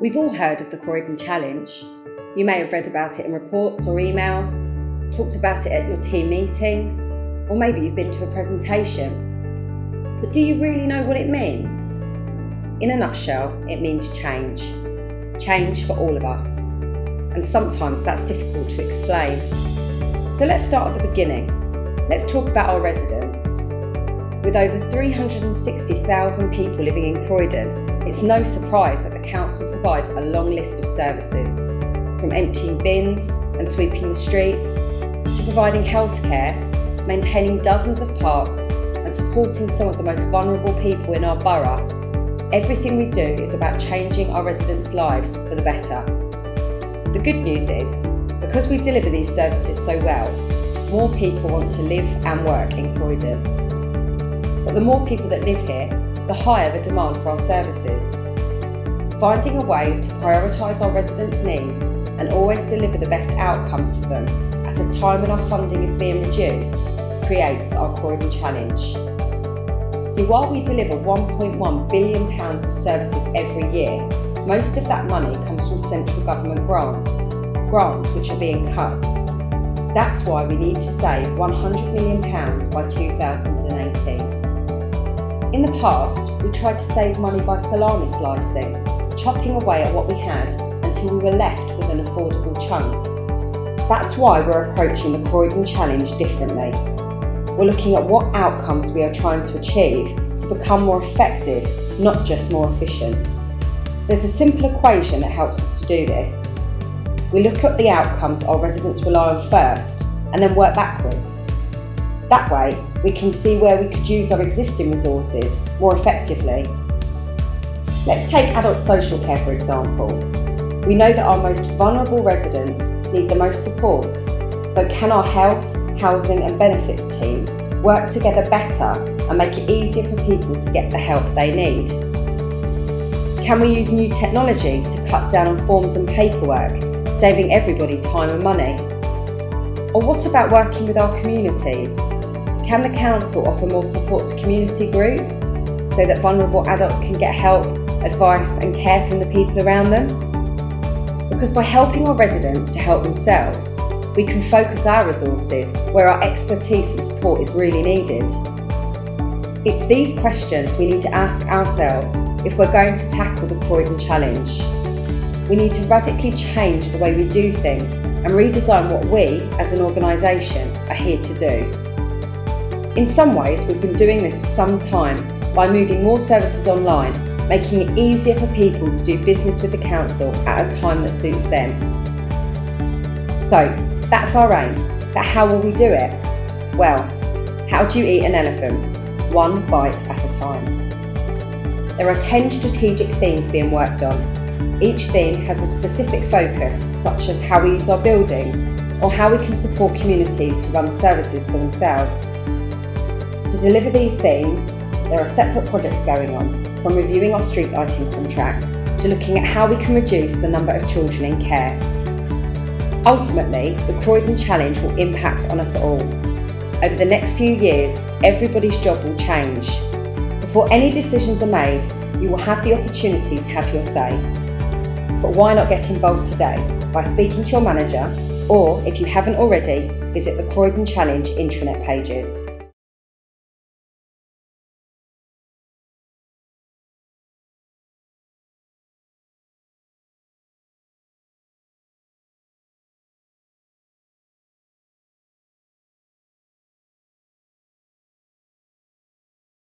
We've all heard of the Croydon Challenge. You may have read about it in reports or emails, talked about it at your team meetings, or maybe you've been to a presentation. But do you really know what it means? In a nutshell, it means change. Change for all of us. And sometimes that's difficult to explain. So let's start at the beginning. Let's talk about our residents. With over 360,000 people living in Croydon, it's no surprise that the council provides a long list of services, from emptying bins and sweeping the streets, to providing healthcare, maintaining dozens of parks, and supporting some of the most vulnerable people in our borough. Everything we do is about changing our residents' lives for the better. The good news is, because we deliver these services so well, more people want to live and work in Croydon. But the more people that live here, the higher the demand for our services. Finding a way to prioritise our residents' needs and always deliver the best outcomes for them at a time when our funding is being reduced creates our Croydon Challenge. See, while we deliver £1.1 billion of services every year, most of that money comes from central government grants which are being cut. That's why we need to save £100 million by 2018. In the past, we tried to save money by salami slicing, chopping away at what we had until we were left with an affordable chunk. That's why we're approaching the Croydon Challenge differently. We're looking at what outcomes we are trying to achieve to become more effective, not just more efficient. There's a simple equation that helps us to do this. We look at the outcomes our residents rely on first and then work backwards. That way, we can see where we could use our existing resources more effectively. Let's take adult social care for example. We know that our most vulnerable residents need the most support, so can our health, housing and benefits teams work together better and make it easier for people to get the help they need? Can we use new technology to cut down on forms and paperwork, saving everybody time and money? Or what about working with our communities? Can the council offer more support to community groups so that vulnerable adults can get help, advice and care from the people around them? Because by helping our residents to help themselves, we can focus our resources where our expertise and support is really needed. It's these questions we need to ask ourselves if we're going to tackle the Croydon Challenge. We need to radically change the way we do things and redesign what we, as an organisation, are here to do. In some ways, we've been doing this for some time by moving more services online, making it easier for people to do business with the council at a time that suits them. So, that's our aim. But how will we do it? Well, how do you eat an elephant? One bite at a time. There are 10 strategic themes being worked on. Each theme has a specific focus, such as how we use our buildings or how we can support communities to run services for themselves. To deliver these themes, there are separate projects going on, from reviewing our street lighting contract to looking at how we can reduce the number of children in care. Ultimately, the Croydon Challenge will impact on us all. Over the next few years, everybody's job will change. Before any decisions are made, you will have the opportunity to have your say. But why not get involved today by speaking to your manager, or if you haven't already, visit the Croydon Challenge intranet pages.